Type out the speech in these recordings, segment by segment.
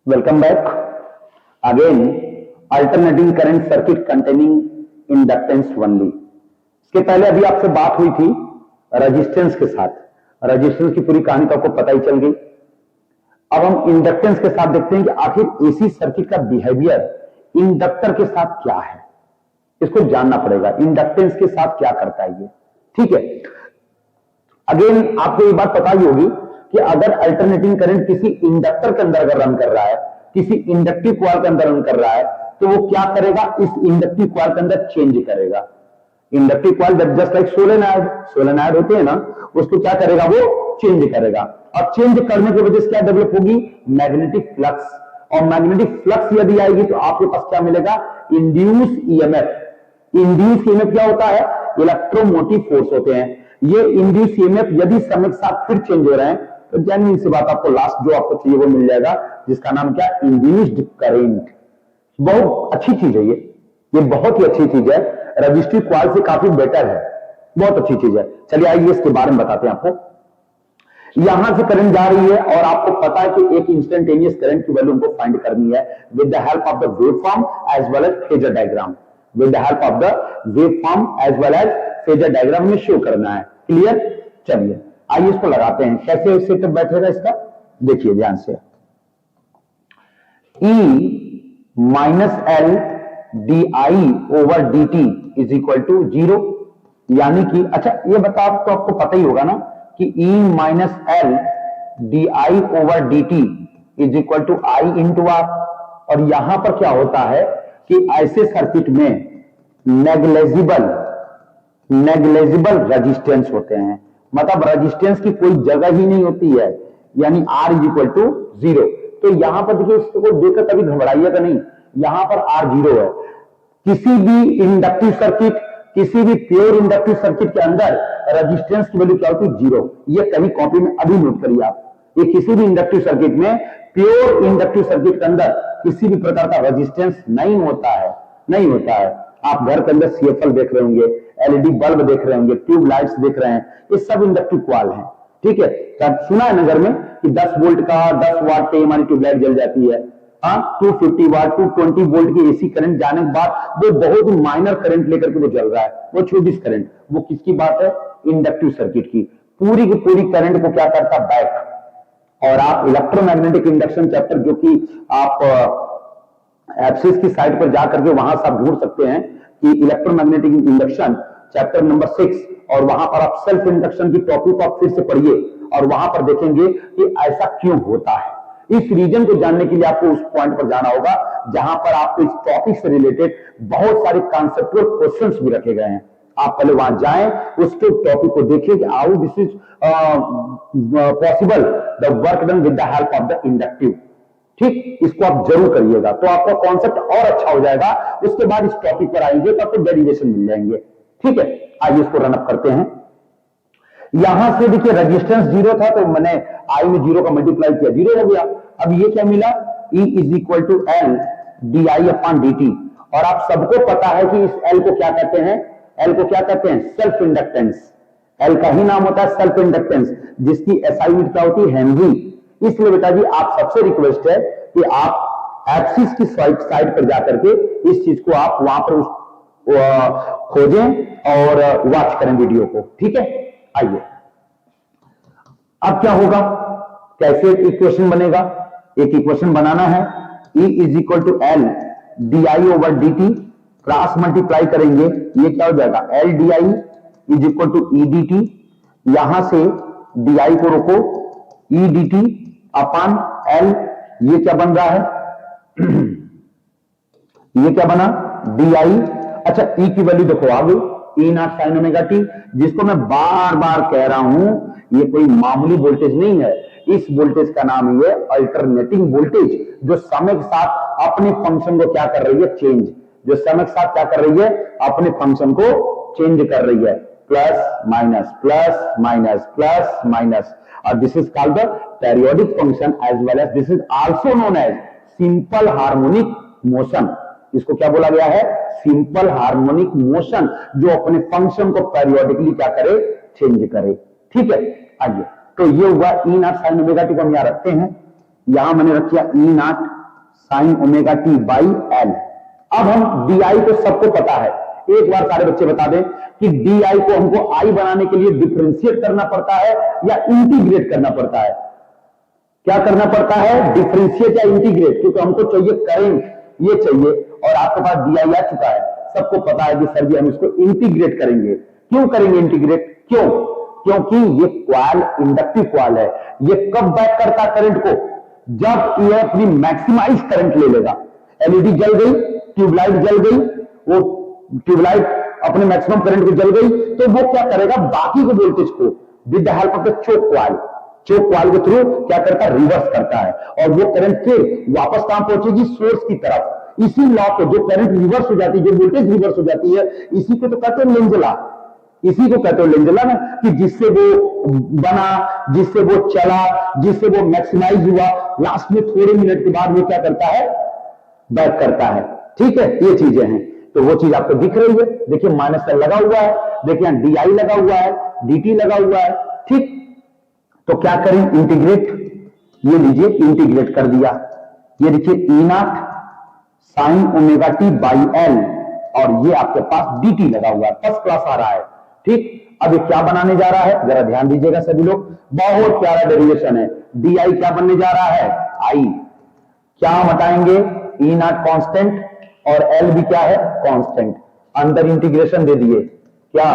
Welcome back. Again, alternating current circuit containing inductance only. इसके पहले अभी आपसे बात हुई थी रेजिस्टेंस के साथ। रेजिस्टेंस की पूरी कहानी तो आपको पता ही चल गई। अब हम इंडक्टेंस के साथ देखते हैं कि आखिर एसी सर्किट का बिहेवियर इंडक्टर के साथ क्या है, इसको जानना पड़ेगा। इंडक्टेंस के साथ क्या करता है ये, ठीक है। अगेन आपको ये बात पता ही होगी कि अगर अल्टरनेटिंग करंट किसी इंडक्टर के अंदर अगर रन कर रहा है, किसी इंडक्टिव कॉइल के अंदर रन कर रहा है, तो वो क्या करेगा, इस इंडक्टिव कॉइल के अंदर चेंज करेगा। Inductive coil just like solenoid होते हैं ना, उसको क्या करेगा, वो चेंज करेगा। और चेंज करने की वजह से क्या डेवलप होगी, मैग्नेटिक फ्लक्स। और मैग्नेटिक फ्लक्स यदि आएगी तो आपके पास क्या मिलेगा, इंड्यूस ईएमएफ। इंड्यूस ईएमएफ क्या होता है, इलेक्ट्रोमोटिव फोर्स होते हैं। ये इंड्यूस ईएमएफ यदि समय के साथ फिर चेंज हो रहे हैं तो जेन्युइन सी बात, आपको लास्ट जो आपको चाहिए वो मिल जाएगा, जिसका नाम क्या, इंड्यूस्ड करंट। बहुत अच्छी चीज है ये बहुत ही अच्छी चीज है। रजिस्ट्री कॉइल से काफी बेटर है, बहुत अच्छी चीज है। चलिए आइए इसके बारे में बताते हैं आपको। यहां से करंट जा रही है और आपको पता है कि एक इंस्टेंटेनियस करंट की वैल्यू हमको फाइंड करनी है with the help of the waveform as well as phasor diagram. With the help of the waveform as well as phasor diagram में शो करना है। क्लियर, चलिए आइए इसको लगाते हैं। कैसे सेटअप बैठेगा इसका, देखिए ध्यान से। E minus l D I over D t is equal to 0, यानी कि अच्छा ये बताओ तो आपको पता ही होगा ना कि E minus l D I over D t is equal to i into r. और यहां पर क्या होता है कि ऐसे सर्किट में नेग्लेजिबल रेजिस्टेंस होते हैं, मतलब रेजिस्टेंस की कोई जगह ही नहीं होती है, यानी R इज इक्वल टू 0। तो यहां पर देखिए, इसको देखकर कभी घबराइएगा नहीं, यहां पर R 0 है। किसी भी इंडक्टिव सर्किट, किसी भी प्योर इंडक्टिव सर्किट के अंदर रेजिस्टेंस की वैल्यू क्या होती है, 0। ये कहीं कॉपी में अभी नोट करिए आप। ये किसी भी इंडक्टिव सर्किट में, प्योर इंडक्टिव सर्किट के अंदर किसी भी प्रकार का रेजिस्टेंस नहीं होता है। आप घर के अंदर सीएफएल देख रहे होंगे, एलईडी बल्ब देख रहे होंगे, ट्यूब लाइट्स देख रहे हैं, ये सब इंडक्टिव कॉइल हैं, ठीक है। सुना है नगर में कि 10 वोल्ट का 10 वाट पे हमारी ट्यूबलाइट जल जाती है। 250 वाट 220 वोल्ट की एसी करंट जाने के बाद वो बहुत ही माइनर करंट लेकर के वो जल रहा है, वो छोटी करंट। वो किसकी बात है, इंडक्टिव सर्किट की। पूरी की पूरी करंट को क्या करता, बैक। और आप इलेक्ट्रोमैग्नेटिक इंडक्शन चैप्टर, जो कि आप एप्सिस की साइट पर जाकर के वहां से आप ढूंढ सकते हैं कि इलेक्ट्रोमैग्नेटिक इंडक्शन चैप्टर नंबर 6, और वहां पर आप सेल्फ इंडक्शन की टॉपिक को आप फिर से पढ़िए और वहां पर देखेंगे कि ऐसा क्यों होता है। इस रीजन को जानने के लिए आपको उस पॉइंट पर जाना होगा जहां पर आपको इस टॉपिक से रिलेटेड बहुत सारे कॉन्सेप्चुअल क्वेश्चंस भी रखे गए हैं। आप पहले वहां जाएं, उसके टॉपिक को देखिए कि how this is possible, the work done with the help of the inductive. ठीक, इसको आप जरूर करिएगा तो आपका कॉन्सेप्ट और अच्छा हो जाएगा। उसके बाद इस टॉपिक पर आएंगे तो आपको डेरिवेशन मिल जाएंगे, ठीक है। आइए इसको रनअप करते हैं। यहां से देखिए रेजिस्टेंस 0 था तो मैंने आई में 0 का मल्टीप्लाई किया, 0 हो गया। अब ये क्या मिला, E is equal to L D i upon d t. और आप सबको पता है कि इस L को क्या कहते हैं, L को क्या कहते हैं, सेल्फ इंडक्टेंस। L का ही नाम होता है सेल्फ इंडक्टेंस, जिसकी SI यूनिट क्या होती है, हेनरी। इसलिए बेटा जी आप सबसे रिक्वेस्ट है कि आप एप्सिस की साइट पर जाकर के इस चीज को आप वहां पर खोजें और वॉच करें वीडियो को, ठीक है। आइए अब क्या होगा, कैसे इक्वेशन बनेगा, एक इक्वेशन बनाना है। E is equal to L D I over D T, cross multiply करेंगे, ये क्या हो जाएगा, L D I is equal to E D T. यहां से डी आई को रोको, E D T upon L, ये क्या बन रहा है ये क्या बना, डी आई। अच्छा E की वैल्यू देखो आ गई, E naught sine omega T, जिसको मैं बार बार कह रहा हूं ये कोई मामूली वोल्टेज नहीं है। इस वोल्टेज का नाम ये अल्टरनेटिंग वोल्टेज, जो समय के साथ अपने फंक्शन को क्या कर रही है, चेंज। जो समय के साथ क्या कर रही है, अपने फंक्शन को चेंज कर रही है, plus minus plus minus plus minus. और this is called the periodic function as well as this is also known as simple harmonic motion. इसको क्या बोला गया है, सिंपल हार्मोनिक मोशन, जो अपने फंक्शन को पेरियोडिकली क्या करे, चेंज करे, ठीक है। आइए तो ये हुआ E naught sine omega T को हम यहां रखते हैं। यहां मैंने रखा E naught sine omega T by L. अब हम डी आई को सबको पता है, एक बार सारे बच्चे बता दें कि डी आई को हमको आई बनाने के लिए डिफरेंशिएट करना पड़ता है या इंटीग्रेट करना पड़ता है? क्या करना पड़ता है, डिफरेंशिएट या इंटीग्रेट, क्योंकि हमको चाहिए करंट, ये चाहिए, और आपके पास डी आई आ चुका है, सबको पता है कि सर जी हम इसको इंटीग्रेट करेंगे। क्यों करेंगे इंटीग्रेट? क्यों? क्योंकि ये क्वाल इंडक्टिव क्वाल है, ये कब बैक करता है करंट को? जब ये अपनी मैक्सिमाइज करंट ले लेगा। एलईडी जल गई, ट्यूबलाइट जल गई, वो ट्यूबलाइट अपने मैक्सिमम करंट को जल गई, तो वो क्या करेगा, बाकी के वोल्टेज को with the help of the choke coil के थ्रू क्या करता है, रिवर्स करता है, और वो करंट फिर वापस कहां पहुंचेगी, सोर्स की तरफ। इसी लॉ को, जो करंट रिवर्स हो जाती है, जो वोल्टेज रिवर्स हो जाती है, इसी को तो कहते हैं लेंजला, इसी को कहते हो लेंजला ना, कि जिससे वो बना, जिससे वो चला, जिससे वो मैक्सिमाइज हुआ, लास्ट में थोड़े मिनट के बाद वो क्या करता है, बैक करता है। ठीक है, ये चीजें हैं, तो वो चीज आपको दिख रही है। देखिए माइनस एल लगा हुआ है, देखिए डी आई लगा हुआ है, डी टी लगा हुआ है। ठीक, तो क्या करें, इंटीग्रेट, ये लीजिए इंटीग्रेट कर दिया। ये देखिए E naught sine omega T by L, और ये आपके पास डी टी लगा हुआ है, फर्स्ट क्लास आ रहा है। ठीक, अब ये क्या बनाने जा रहा है, जरा ध्यान दीजिएगा सभी लोग, बहुत प्यारा डेरिवेशन है। डी आई क्या बनने जा रहा है, आई, क्या हम हटाएंगे, ई नॉट कांस्टेंट, और एल भी क्या है, कांस्टेंट, अंदर इंटीग्रेशन दे दिए, क्या,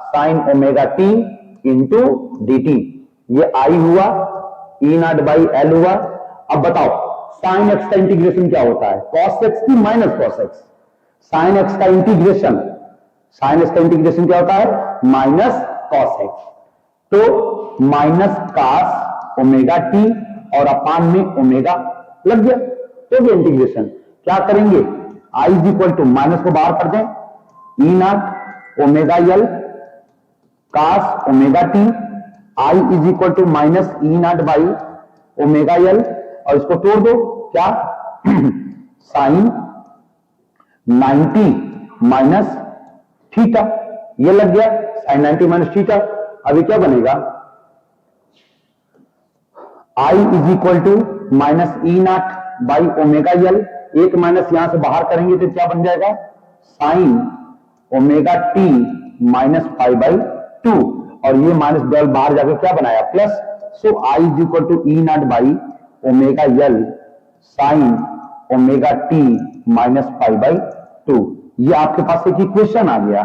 sign omega T into D T, ये आई हुआ, ई नॉट बाई एल हुआ। अब बताओ साइन एक्स का इंटीग्रेशन क्या होता है, कॉस एक्स की minus cos x, sine x का इंटीग्रेशन, साइन एक्स का इंटीग्रेशन क्या होता है, माइनस कॉस एक्स, तो माइनस कॉस ओमेगा टी और अपान में ओमेगा लग गया, तो ये इंटीग्रेशन। क्या करेंगे, I is equal to, minus को बाहर कर दें, E naught omega L cos omega T, I is equal to minus E naught by omega L, और इसको तोड़ दो, क्या, साइन 90 माइनस थीटा, ये लग गया, साइन 90 माइनस थीटा। अभी क्या बनेगा, I is equal to minus E naught by omega L, एक माइनस यहां से बाहर करेंगे तो क्या बन जाएगा, sine omega T minus pi by 2, और ये माइनस डॉल बाहर जाकर क्या बनाया, plus, so I is equal to E naught by omega L sine omega T minus pi by 2। ये आपके पास एक इक्वेशन आ गया,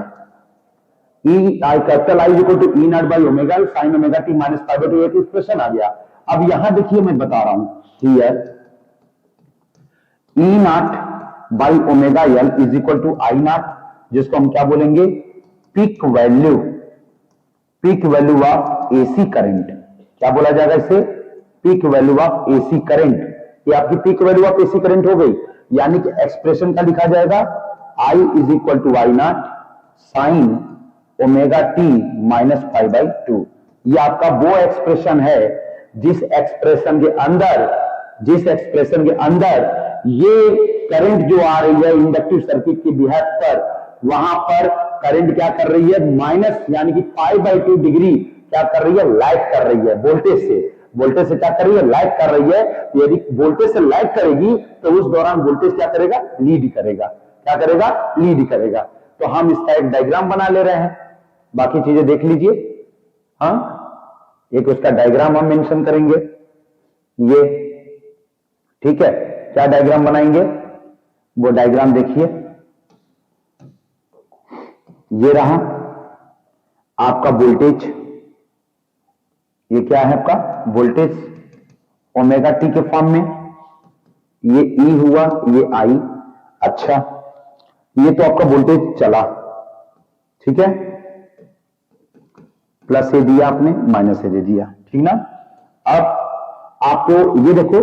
E I capital I equal to E naught by omega L sine omega T minus pi by 2, एक equation आ गया। अब यहां देखिए मैं बता रहा हूं, here E naught by omega L is equal to I naught, जिसको हम क्या बोलेंगे, peak value of AC current. क्या बोला जाएगा इसे, peak value of AC current. ये आपकी peak value of AC current हो गई, यानी कि एक्सप्रेशन का लिखा जाएगा, I is equal to I naught sine omega T minus pi by 2। ये आपका वो एक्सप्रेशन है जिस एक्सप्रेशन के अंदर ये करंट जो आ रही है इंडक्टिव सर्किट की बिहाफ पर, वहां पर करंट क्या कर रही है, माइनस यानी कि पाई बाई 2 डिग्री क्या कर रही है, लाइट कर रही है वोल्टेज से क्या कर रही है, लाइट कर रही है। यदि वोल्टेज से लाइट करेगी तो उस दौरान वोल्टेज क्या करेगा, लीड करेगा। क्या करेगा, लीड करेगा। तो हम इसका एक डायग्राम बना ले रहे हैं, बाकी चीजें देख लीजिए। हाँ, एक उसका डायग्राम हम मेंशन करेंगे, ये ठीक है। क्या डायग्राम बनाएंगे, वो डायग्राम देखिए, ये रहा आपका वोल्टेज, ये क्या है आपका वोल्टेज ओमेगा टी के फॉर्म में, ये ई हुआ, ये आई। अच्छा, ये तो आपका वोल्टेज चला, ठीक है, प्लस ए दिया आपने, माइनस ए दे दिया, ठीक ना। अब आपको ये देखो,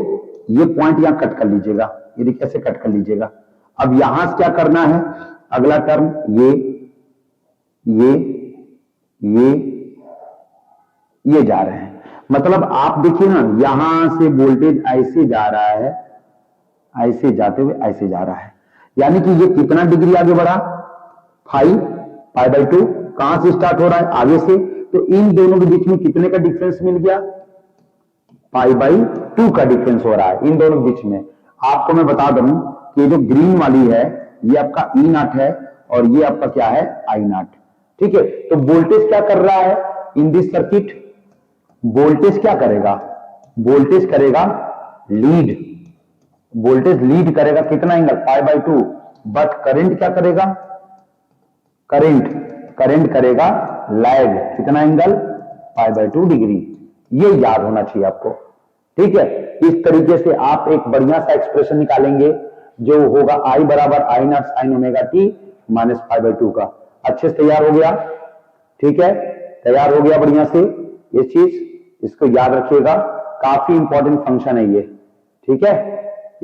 ये पॉइंट यहां कट कर लीजिएगा, ये देखिए ऐसे कट कर लीजिएगा। अब यहां से क्या करना है, अगला टर्म ये जा रहे हैं। मतलब आप देखिए ना, यहां से वोल्टेज ऐसे जा रहा है, ऐसे जाते हुए ऐसे जा रहा है, यानी कि ये कितना डिग्री आगे बढ़ा, 5 पाई बाई 2। कहां से स्टार्ट हो रहा है, आगे से। तो इन दोनों के बीच में कितने का डिफरेंस मिल गया, पाई बाई 2 का डिफरेंस हो रहा है इन दोनों बीच में। आपको मैं बता दूं कि जो ग्रीन वाली है ये आपका ई नॉट है और ये आपका क्या है आई नॉट। ठीक है, तो वोल्टेज क्या कर रहा है इन दिस सर्किट, वोल्टेज क्या करेगा, वोल्टेज करेगा लीड, वोल्टेज लीड करेगा कितना angle pi by 2, but current क्या करेगा, करंट करेगा लैग कितना एंगल पाई बाई 2 डिग्री। ये याद होना चाहिए आपको। ठीक है, इस तरीके से आप एक बढ़िया सा एक्सप्रेशन निकालेंगे जो होगा आई बराबर I naught sine omega T minus pi by 2 का। अच्छे से तैयार हो गया। ठीक है, तैयार हो गया बढ़िया से ये चीज, इसको याद रखिएगा, काफी इंपॉर्टेंट फंक्शन है ये। ठीक है,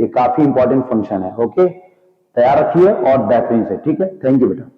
ये काफी इंपॉर्टेंट फंक्शन है। ओके, तैयार रखिए और बेहतरीन से। ठीक है, थैंक यू बेटा।